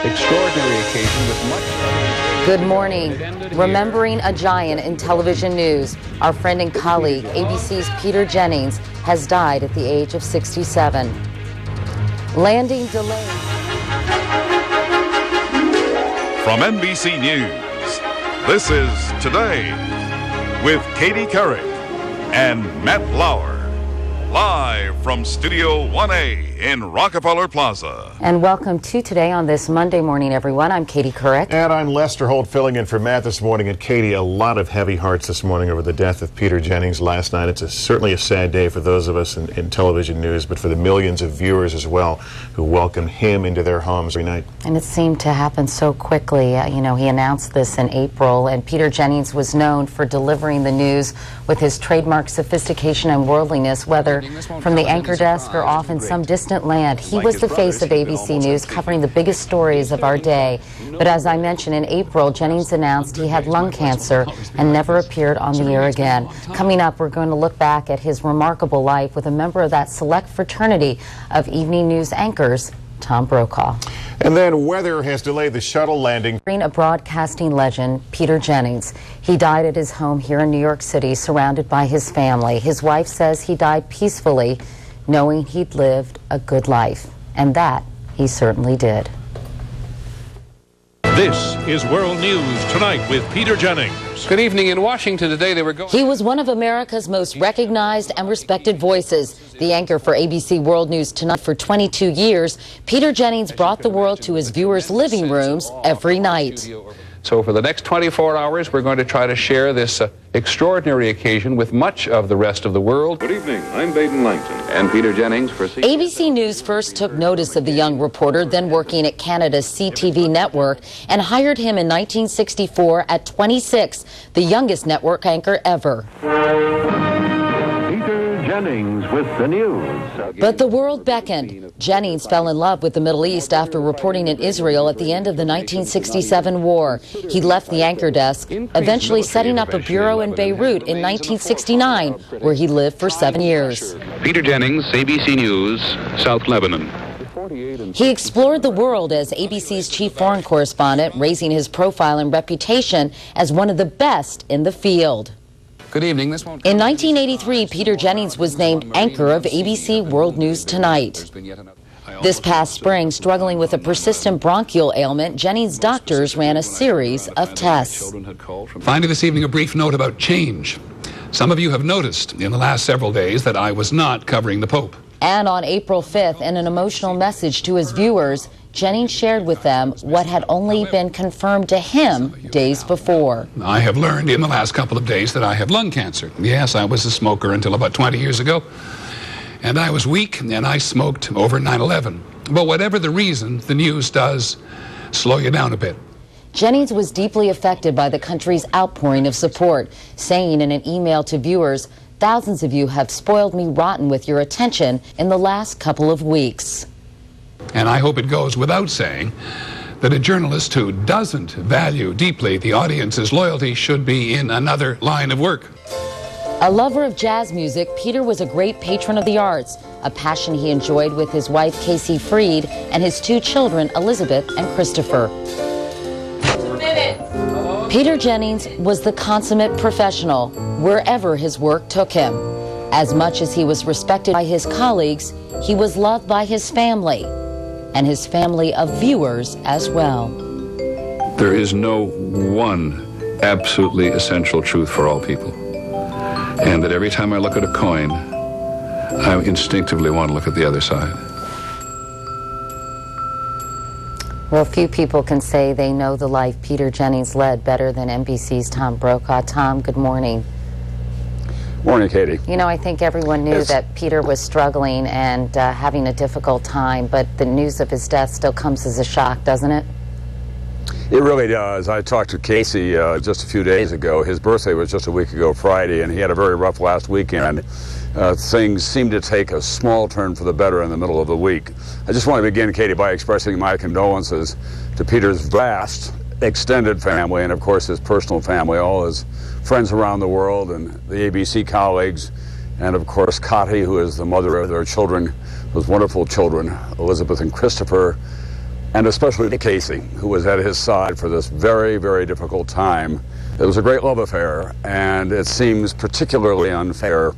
extraordinary occasion with much... Good morning. Remembering a giant in television news, our friend and colleague, ABC's Peter Jennings, has died at the age of 67. Landing delayed. From NBC News, this is Today with Katie Couric and Matt Lauer. Live from Studio 1A in Rockefeller Plaza. And welcome to Today on this Monday morning, everyone. I'm Katie Couric. And I'm Lester Holt, filling in for Matt this morning. And Katie, a lot of heavy hearts this morning over the death of Peter Jennings last night. It's certainly a sad day for those of us in television news, but for the millions of viewers as well who welcome him into their homes every night. And it seemed to happen so quickly. You know, he announced this in April, and Peter Jennings was known for delivering the news with his trademark sophistication and worldliness, whether from the anchor desk or off in some distant land. He was the face of ABC News, covering the biggest stories of our day. But as I mentioned, in April, Jennings announced he had lung cancer and never appeared on the air again. Coming up, we're going to look back at his remarkable life with a member of that select fraternity of evening news anchors, Tom Brokaw. And then weather has delayed the shuttle landing. A broadcasting legend, Peter Jennings. He died at his home here in New York City, surrounded by his family. His wife says he died peacefully, knowing he'd lived a good life. And that he certainly did. This is World News Tonight with Peter Jennings. Good evening. In Washington today, they were going... He was one of America's most recognized and respected voices. The anchor for ABC World News Tonight for 22 years, Peter Jennings brought the world to his viewers' living rooms every night. So for the next 24 hours, we're going to try to share this extraordinary occasion with much of the rest of the world. Good evening. I'm Baden Langton. And Peter Jennings for... ABC News first took notice of the young reporter, then working at Canada's CTV network, and hired him in 1964 at 26, the youngest network anchor ever. Peter Jennings with the news. But the world beckoned. Jennings fell in love with the Middle East after reporting in Israel at the end of the 1967 war. He left the anchor desk, eventually setting up a bureau in Beirut in 1969, where he lived for 7 years. Peter Jennings, ABC News, South Lebanon. He explored the world as ABC's chief foreign correspondent, raising his profile and reputation as one of the best in the field. Good evening. In 1983, Peter Jennings was named anchor of ABC World News Tonight. This past spring, struggling with a persistent bronchial ailment, Jennings' doctors ran a series of tests. Finally, this evening, a brief note about change. Some of you have noticed in the last several days that I was not covering the Pope. And on April 5th, in an emotional message to his viewers, Jennings shared with them what had only been confirmed to him days before. I have learned in the last couple of days that I have lung cancer. Yes, I was a smoker until about 20 years ago. And I was weak, and I smoked over 9/11. But whatever the reason, the news does slow you down a bit. Jennings was deeply affected by the country's outpouring of support, saying in an email to viewers, "Thousands of you have spoiled me rotten with your attention in the last couple of weeks." And I hope it goes without saying that a journalist who doesn't value deeply the audience's loyalty should be in another line of work. A lover of jazz music, Peter was a great patron of the arts, a passion he enjoyed with his wife Casey Freed and his 2 children, Elizabeth and Christopher. Peter Jennings was the consummate professional wherever his work took him. As much as he was respected by his colleagues, he was loved by his family, and his family of viewers as well. There is no one absolutely essential truth for all people. And that every time I look at a coin, I instinctively want to look at the other side. Well, few people can say they know the life Peter Jennings led better than NBC's Tom Brokaw. Tom, good morning. Morning, Katie. You know, I think everyone knew that Peter was struggling and having a difficult time, but the news of his death still comes as a shock, doesn't it? It really does. I talked to Casey just a few days ago. His birthday was just a week ago Friday, and he had a very rough last weekend. Things seemed to take a small turn for the better in the middle of the week. I just want to begin, Katie, by expressing my condolences to Peter's vast, extended family, and of course his personal family, all his friends around the world, and the ABC colleagues, and of course Cotty, who is the mother of their children, those wonderful children, Elizabeth and Christopher. and especially to Casey, who was at his side for this very, very difficult time. It was a great love affair, and it seems particularly unfair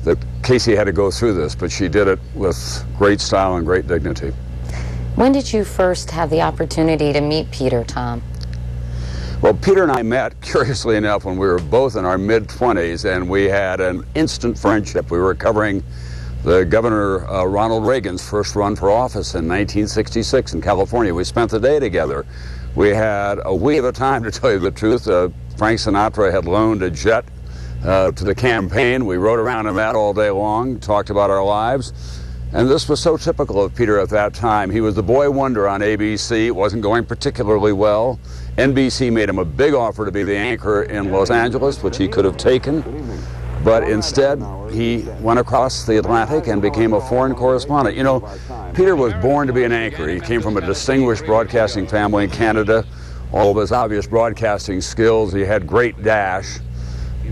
that Casey had to go through this, but she did it with great style and great dignity. When did you first have the opportunity to meet Peter, Tom? Well, Peter and I met, curiously enough, when we were both in our mid-20s, and we had an instant friendship. We were covering the Governor Ronald Reagan's first run for office in 1966 in California. We spent the day together. We had a wee of a time, to tell you the truth. Frank Sinatra had loaned a jet to the campaign. We rode around in that all day long, talked about our lives. And this was so typical of Peter at that time. He was the boy wonder on ABC. It wasn't going particularly well. NBC made him a big offer to be the anchor in Los Angeles, which he could have taken. But instead, he went across the Atlantic and became a foreign correspondent. You know, Peter was born to be an anchor. He came from a distinguished broadcasting family in Canada. All of his obvious broadcasting skills, he had great dash.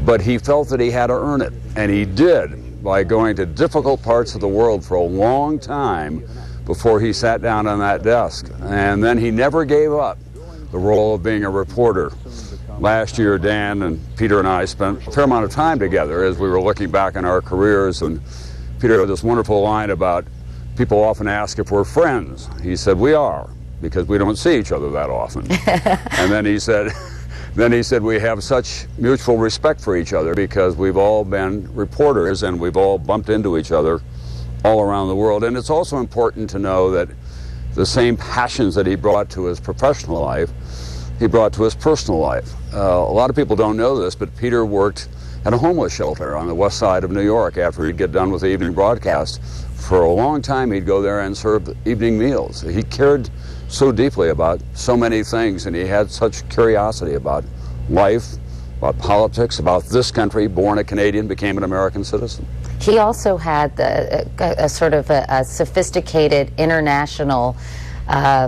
But he felt that he had to earn it, and he did, by going to difficult parts of the world for a long time before he sat down on that desk. And then he never gave up the role of being a reporter. Last year, Dan and Peter and I spent a fair amount of time together as we were looking back on our careers, and Peter had this wonderful line about people often ask if we're friends. He said, we are, because we don't see each other that often. And then he said, we have such mutual respect for each other because we've all been reporters and we've all bumped into each other all around the world. And it's also important to know that the same passions that he brought to his professional life, he brought to his personal life. A lot of people don't know this, but Peter worked at a homeless shelter on the west side of New York after he'd get done with the evening broadcast. For a long time, he'd go there and serve evening meals. He cared so deeply about so many things, and he had such curiosity about life, about politics, about this country. Born a Canadian, became an American citizen. He also had a sort of a sophisticated international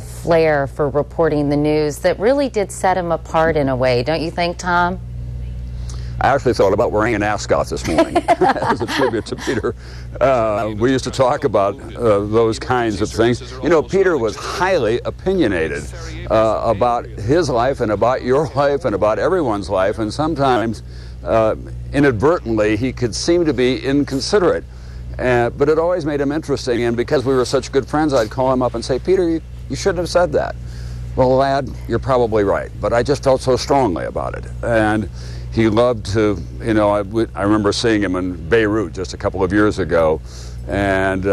flair for reporting the news that really did set him apart in a way, don't you think, Tom? I actually thought about wearing an ascot this morning as a tribute to Peter. We used to talk about those kinds of things. You know, Peter was highly opinionated about his life and about your life and about everyone's life, and sometimes inadvertently he could seem to be inconsiderate. But it always made him interesting, and because we were such good friends, I'd call him up and say, Peter, you shouldn't have said that. Well, lad, you're probably right, but I just felt so strongly about it. And he loved to, you know, I remember seeing him in Beirut just a couple of years ago, and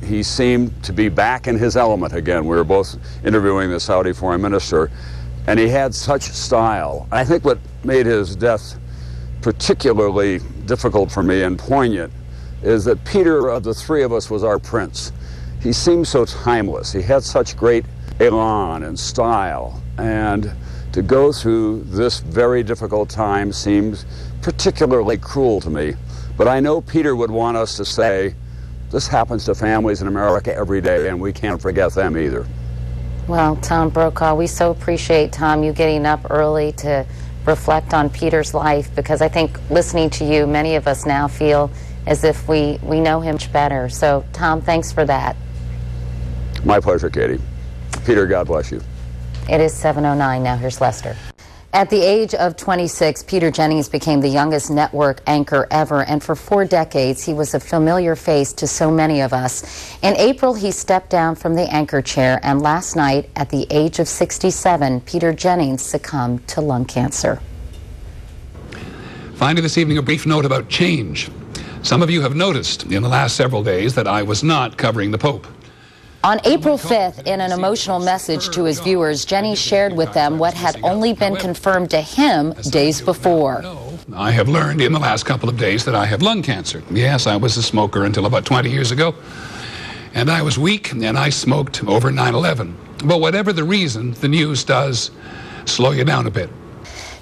he seemed to be back in his element again. We were both interviewing the Saudi foreign minister, and he had such style. I think what made his death particularly difficult for me and poignant is that Peter, of the three of us, was our prince. He seemed so timeless. He had such great elan and style, and to go through this very difficult time seems particularly cruel to me. But I know Peter would want us to say, this happens to families in America every day, and we can't forget them either. Well, Tom Brokaw, we so appreciate, Tom, you getting up early to reflect on Peter's life, because I think listening to you, many of us now feel as if we know him much better. So, Tom, thanks for that. My pleasure, Katie. Peter, God bless you. It is 7:09 now. Here's Lester. At the age of 26, Peter Jennings became the youngest network anchor ever, and for 4 decades, he was a familiar face to so many of us. In April, he stepped down from the anchor chair, and last night, at the age of 67, Peter Jennings succumbed to lung cancer. Finally, this evening, a brief note about change. Some of you have noticed in the last several days that I was not covering the Pope. On April 5th, in an emotional message to his viewers, Jennings shared with them what had only been confirmed to him days before. I have learned in the last couple of days that I have lung cancer. Yes, I was a smoker until about 20 years ago, and I was weak, and I smoked over 9/11. But whatever the reason, the news does slow you down a bit.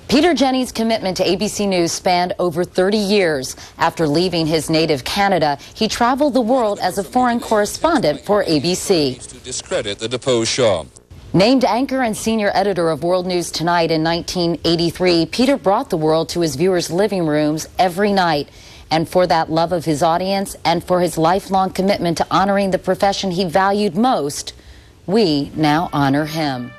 Peter Jennings' commitment to ABC News spanned over 30 years. After leaving his native Canada, he traveled the world as a foreign correspondent for ABC. To discredit the deposed Shaw. Named anchor and senior editor of World News Tonight in 1983, Peter brought the world to his viewers' living rooms every night. And for that love of his audience and for his lifelong commitment to honoring the profession he valued most, We now honor him.